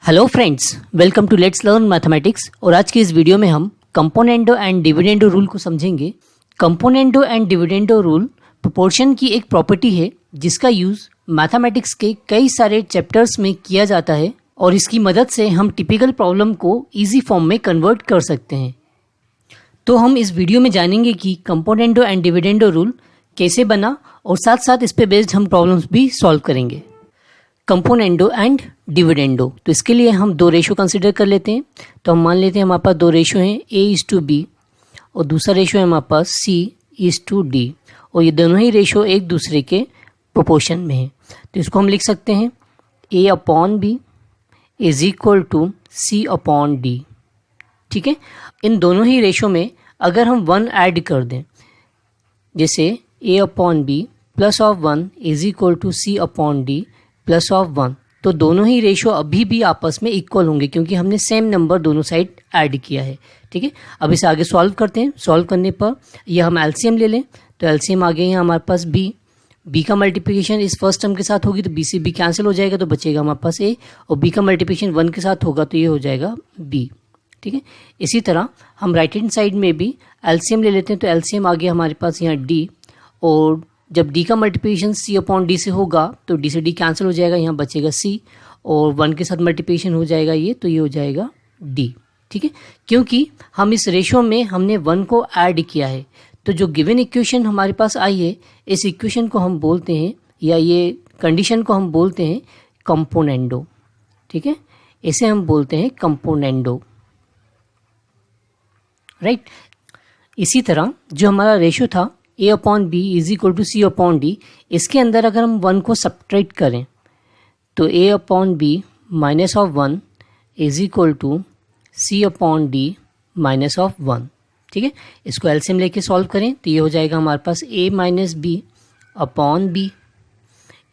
Hello friends, welcome to let's learn mathematics. और आज की इस वीडियो में हम कंपोनेंडो एंड डिविडेंडो रूल को समझेंगे। Componendo and dividendo rule proportion की एक प्रॉपर्टी है जिसका यूज़ मैथमेटिक्स के कई सारे चैप्टर्स में किया जाता है और इसकी मदद से हम टिपिकल प्रॉब्लम को इजी फॉर्म में कन्वर्ट कर सकते हैं। तो हम इस वीडियो में जानेंगे कि कंपोनेंडो एंड डिविडेंडो रूल कैसे बना और साथ साथ इस पे बेस्ड हम प्रॉब्लम्स भी सॉल्व करेंगे। कंपोनेंडो एंड डिविडेंडो, तो इसके लिए हम दो रेशो कंसिडर कर लेते हैं। तो हम मान लेते हैं हमारे पास दो रेशो हैं, A:B और दूसरा रेशो है हमारे पास C:D और ये दोनों ही रेशो एक दूसरे के प्रोपोर्शन में है। तो इसको हम लिख सकते हैं A/B is equal to C/D। ठीक है, इन दोनों ही रेशो में अगर हम 1 ऐड कर दें, जैसे A/B plus of 1 is equal to C/D plus of 1, तो दोनों ही रेशो अभी भी आपस में इक्वल होंगे क्योंकि हमने सेम नंबर दोनों साइड ऐड किया है। ठीक है, अब इसे आगे सॉल्व करते हैं। सॉल्व करने पर यह हम एलसीएम ले लें, तो एलसीएम आ गए हैं हमारे पास बी का मल्टीप्लिकेशन इस फर्स्ट टर्म के साथ होगी तो बी से बी कैंसिल हो जाएगा, तो बचेगा हमारे पास ए, और बी का मल्टीप्लिकेशन 1 के साथ होगा तो ये हो जाएगा बी। ठीक है, इसी तरह हम राइट हैंड साइड में भी एलसीएम ले लेते हैं, तो एलसीएम आ गया हमारे पास यहाँ डी, और जब d का मल्टीप्लिकेशन C/D से होगा तो d से d कैंसिल हो जाएगा, यहाँ बचेगा c, और 1 के साथ मल्टीप्लिकेशन हो जाएगा ये, तो ये हो जाएगा d। ठीक है, क्योंकि हम इस रेशो में हमने 1 को ऐड किया है, तो जो गिवन इक्वेशन हमारे पास आई है इस इक्वेशन को हम बोलते हैं, या ये कंडीशन को हम बोलते हैं कंपोनेंडो। ठीक है, इसे हम बोलते हैं कंपोनेंडो, राइट। इसी तरह जो हमारा रेशो था A/B is equal to C/D, इसके अंदर अगर हम 1 को सब्ट्रैक्ट करें तो A/B minus of 1 is equal to C/D minus of 1। ठीक है, इसको एलसीएम लेके सॉल्व करें तो ये हो जाएगा हमारे पास A-B/B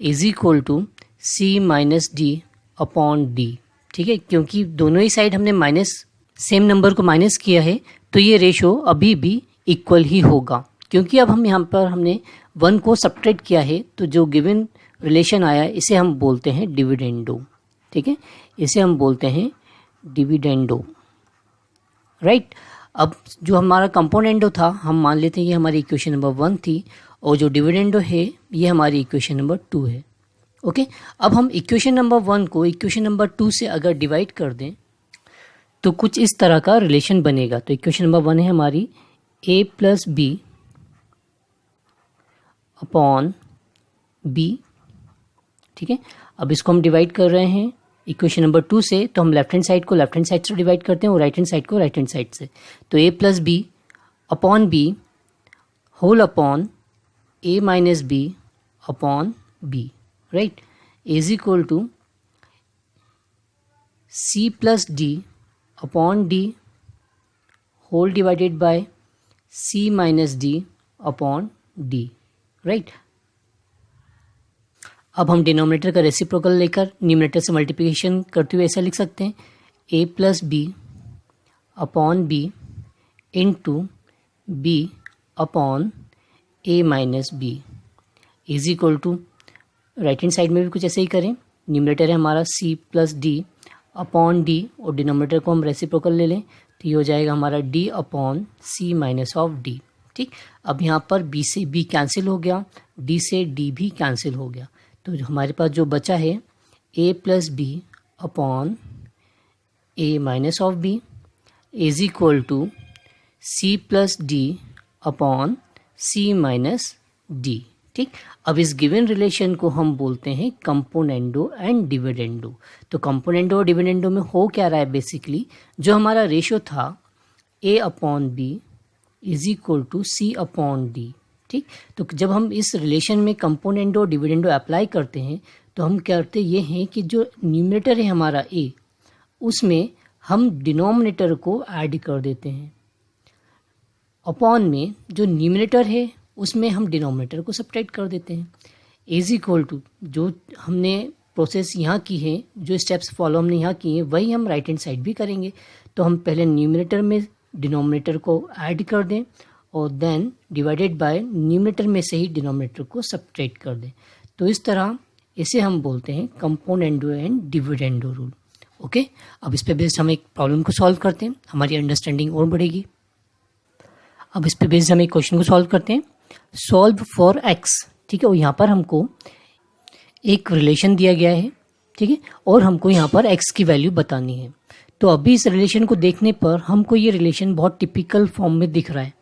is equal to C-D/D। ठीक है, क्योंकि दोनों ही साइड हमने माइनस सेम नंबर को माइनस किया है तो ये रेशो अभी भी इक्वल ही होगा, क्योंकि अब हम यहाँ पर हमने 1 को सब्ट्रैक्ट किया है, तो जो गिवन रिलेशन आया इसे हम बोलते हैं डिविडेंडो। ठीक है, इसे हम बोलते हैं डिविडेंडो, राइट। अब जो हमारा कंपोनेंडो था हम मान लेते हैं ये हमारी इक्वेशन नंबर 1 थी, और जो डिविडेंडो है ये हमारी इक्वेशन नंबर 2 है। ओके, अब हम इक्वेशन नंबर 1 को इक्वेशन नंबर 2 से अगर डिवाइड कर दें तो कुछ इस तरह का रिलेशन बनेगा। तो इक्वेशन नंबर 1 है हमारी A+B अपॉन B। ठीक है, अब इसको हम डिवाइड कर रहे हैं इक्वेशन नंबर 2 से, तो हम लेफ्ट हैंड साइड को लेफ्ट हैंड साइड से डिवाइड करते हैं और राइट हैंड साइड को राइट हैंड साइड से। तो A+B upon B whole upon A-B upon B, right, is equal to C+D upon D whole divided by C-D upon D, right. अब हम denominator का रेसिप्रोकल लेकर न्यूमरेटर से multiplication करते हुए ऐसा लिख सकते हैं A+B upon B into B upon A-B is equal to, right hand side में भी कुछ ऐसे ही करें। न्यूमरेटर है हमारा C+D अपॉन D और डिनोमिनेटर को हम रेसिप्रोकल ले लें तो ये हो जाएगा हमारा D अपॉन C-D। ठीक, अब यहाँ पर B से B कैंसिल हो गया, D से D भी कैंसिल हो गया, तो हमारे पास जो बचा है A+B upon A-B is equal to C+D upon C-D। ठीक, अब इस गिवन रिलेशन को हम बोलते हैं कंपोनेंडो एंड डिविडेंडो। तो कंपोनेंडो और डिविडेंडो में हो क्या रहा है, बेसिकली जो हमारा रेशो था A/B is equal to C/D। ठीक, तो जब हम इस रिलेशन में कंपोनेंडो और डिविडेंडो अप्लाई करते हैं तो हम करते ये हैं कि जो न्यूमरेटर है हमारा A, उसमें हम डिनोमिनेटर को ऐड कर देते हैं, अपॉन में जो न्यूमरेटर है उसमें हम डिनोमिनेटर को सब्ट्रैक्ट कर देते हैं, इज इक्वल टू जो हमने प्रोसेस यहाँ की है, जो स्टेप्स फॉलो हमने यहाँ किए हैं वही हम राइट हैंड साइड भी करेंगे। तो हम पहले न्यूमरेटर में डिनोमिनेटर को ऐड कर दें और देन डिवाइडेड बाय न्यूमरेटर में से ही डिनोमिनेटर को सब्ट्रैक्ट कर दें। तो इस तरह इसे हम बोलते हैं componendo and dividendo rule. Okay, अब इस पे बेस्ड हम एक प्रॉब्लम को सॉल्व करते हैं, हमारी अंडरस्टैंडिंग और बढ़ेगी। अब इस पे बेस्ड हम एक क्वेश्चन को सॉल्व करते हैं, सॉल्व फॉर एक्स। ठीक है, और यहाँ पर हमको एक रिलेशन दिया गया है, ठीक है, और हमको यहाँ पर एक्स की वैल्यू बतानी है। तो अभी इस रिलेशन को देखने पर हमको ये रिलेशन बहुत टिपिकल फॉर्म में दिख रहा है।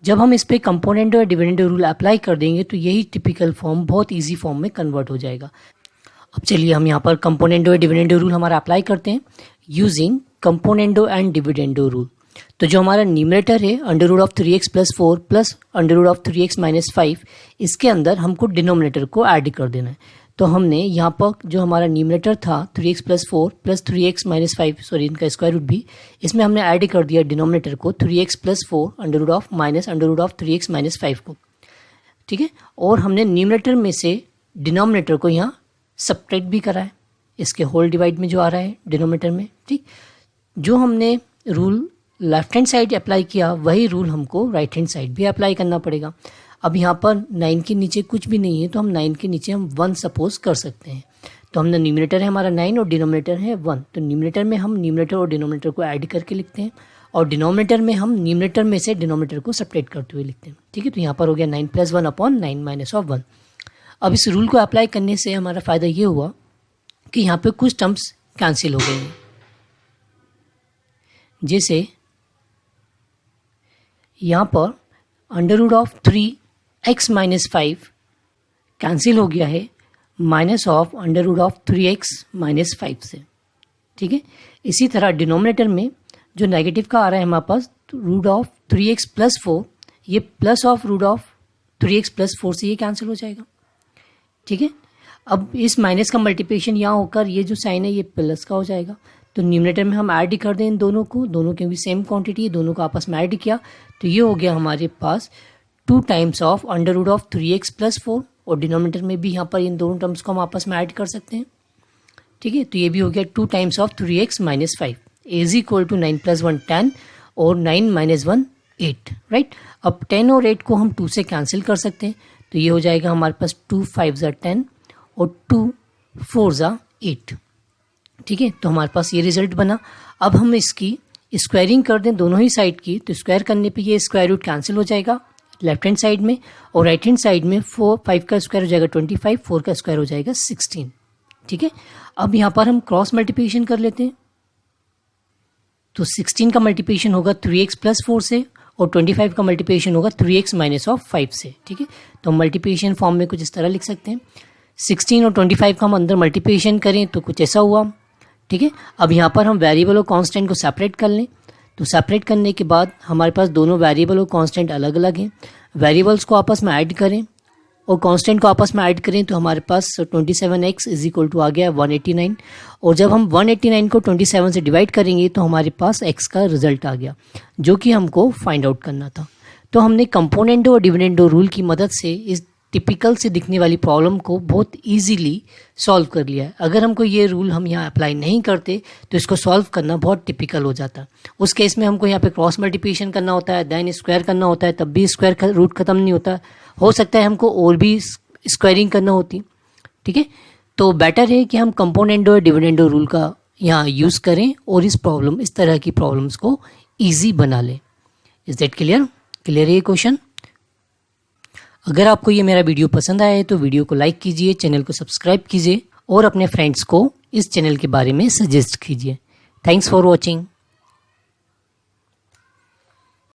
जब हम इस पे कंपोनेंट और डिविडेंड रूल अप्लाई कर देंगे तो यही टिपिकल फॉर्म बहुत इजी फॉर्म में कन्वर्ट हो जाएगा। अब चलिए हम यहाँ पर कंपोनेंडो डिविडेंडो रूल हमारा अप्लाई करते हैं using componendo and dividendo rule. तो जो हमारा न्यूमरेटर है under root of 3x plus 4 plus under root of 3x minus 5, इसके अंदर हमको डिनोमिनेटर को ऐड कर देना है। तो हमने यहाँ पर जो हमारा न्यूमरेटर था 3x plus 4 plus 3x minus 5, sorry इनका स्क्वायर रूट भी, इसमें हमने ऐड कर दिया डिनोमिनेटर को 3x plus 4 under root of minus under root of 3x minus 5 को। ठीक है, और हमने न्यूमरेटर में से डिनोमिनेटर को यहाँ सब्ट्रैक्ट भी करा है, इसके होल डिवाइड में जो आ रहा है डिनोमिनेटर में। ठीक, जो हमने rule left hand side apply किया वही रूल हमको राइट हैंड साइड भी अप्लाई करना पड़ेगा। अब यहाँ पर 9 के नीचे कुछ भी नहीं है तो हम 9 के नीचे हम 1 सपोज कर सकते हैं। तो हमने न्यूमरेटर है हमारा 9 और डिनोमिनेटर है 1, तो न्यूमरेटर में हम न्यूमरेटर और डिनोमिनेटर को ऐड करके लिखते हैं और डिनोमिनेटर में हम न्यूमरेटर में से डिनोमिनेटर को सेपरेट करते हुए लिखते हैं। ठीक है, तो यहाँ पर हो गया 9 प्लस 1 अपॉन 9 माइनस ऑफ 1। अब इस रूल को अप्लाई करने से हमारा फ़ायदा ये हुआ कि यहाँ पे कुछ टर्म्स कैंसिल हो गए हैं, जैसे यहाँ पर under root of 3x minus 5 cancel हो गया है minus of under root of 3x minus 5 से। ठीक है, इसी तरह डिनोमिनेटर में जो नेगेटिव का आ रहा है हमारे पास रूट ऑफ 3x प्लस 4, ये plus of root of 3x plus 4 से ये कैंसिल हो जाएगा। ठीक है, अब इस माइनस का मल्टीप्लिकेशन यहाँ होकर ये जो साइन है ये प्लस का हो जाएगा। तो न्यूमरेटर में हम ऐड कर दें इन दोनों को, दोनों की भी सेम क्वांटिटी है, दोनों को आपस में ऐड किया तो ये हो गया हमारे पास 2 times of under root of 3x plus 4, और डिनोमिनेटर में भी यहाँ पर इन दोनों टर्म्स को हम आपस में ऐड कर सकते हैं। ठीक है, तो ये भी हो गया 2 times of 3x minus 5 is equal to 9 plus 1 10 और 9 माइनस 1 8, राइट। अब 10 और 8 को हम 2 से कैंसिल कर सकते हैं, तो ये हो जाएगा हमारे पास 2 5 ज़ा 10 और 2 4 ज़ा 8। ठीक है, तो हमारे पास ये रिजल्ट बना। अब हम इसकी स्क्वायरिंग कर दें दोनों ही साइड की, तो स्क्वायर करने पे ये स्क्वायर रूट कैंसिल हो जाएगा लेफ्ट हैंड साइड में, और राइट हैंड साइड में 5 का स्क्वायर हो जाएगा 25, 4 का स्क्वायर हो जाएगा 16। ठीक है, अब यहाँ पर हम क्रॉस मल्टीप्लिकेशन कर लेते हैं, तो 16 का मल्टीप्लिकेशन होगा 3x प्लस 4 से और 25 का मल्टीप्लिकेशन होगा 3x माइनस ऑफ 5 से। ठीक है, तो मल्टीप्लिकेशन फॉर्म में कुछ इस तरह लिख सकते हैं, 16 और 25 का हम अंदर मल्टीप्लिकेशन करें तो कुछ ऐसा हुआ। ठीक है, अब यहाँ पर हम वेरिएबल और कांस्टेंट को सेपरेट कर लें, तो सेपरेट करने के बाद हमारे पास दोनों वेरिएबल और कांस्टेंट अलग अलग हैं। वेरिएबल्स को आपस में ऐड करें और कांस्टेंट को आपस में ऐड करें तो हमारे पास 27x इज इक्वल टू आ गया 189, और जब हम 189 को 27 से डिवाइड करेंगे तो हमारे पास x का रिजल्ट आ गया जो कि हमको फाइंड आउट करना था। तो हमने कंपोनेंडो और डिविडेंडो रूल की मदद से इस टिपिकल से दिखने वाली प्रॉब्लम को बहुत इजीली सॉल्व कर लिया है। अगर हमको ये रूल हम यहाँ अप्लाई नहीं करते तो इसको सॉल्व करना बहुत टिपिकल हो जाता। उस केस में हमको यहाँ पे क्रॉस मल्टीप्लिकेशन करना होता है, देन स्क्वायर करना होता है, तब भी स्क्वायर रूट खत्म नहीं होता, हो सकता है हमको और भी स्क्वायरिंग करना होती। ठीक है, तो बेटर है कि हम कंपोनेंडो और डिविडेंडो रूल का यहाँ यूज़ करें और इस तरह की प्रॉब्लम्स को ईजी बना लें। Is that clear? क्लियर है ये क्वेश्चन? अगर आपको ये मेरा वीडियो पसंद आया है तो वीडियो को लाइक कीजिए, चैनल को सब्सक्राइब कीजिए और अपने फ्रेंड्स को इस चैनल के बारे में सजेस्ट कीजिए। Thanks for watching.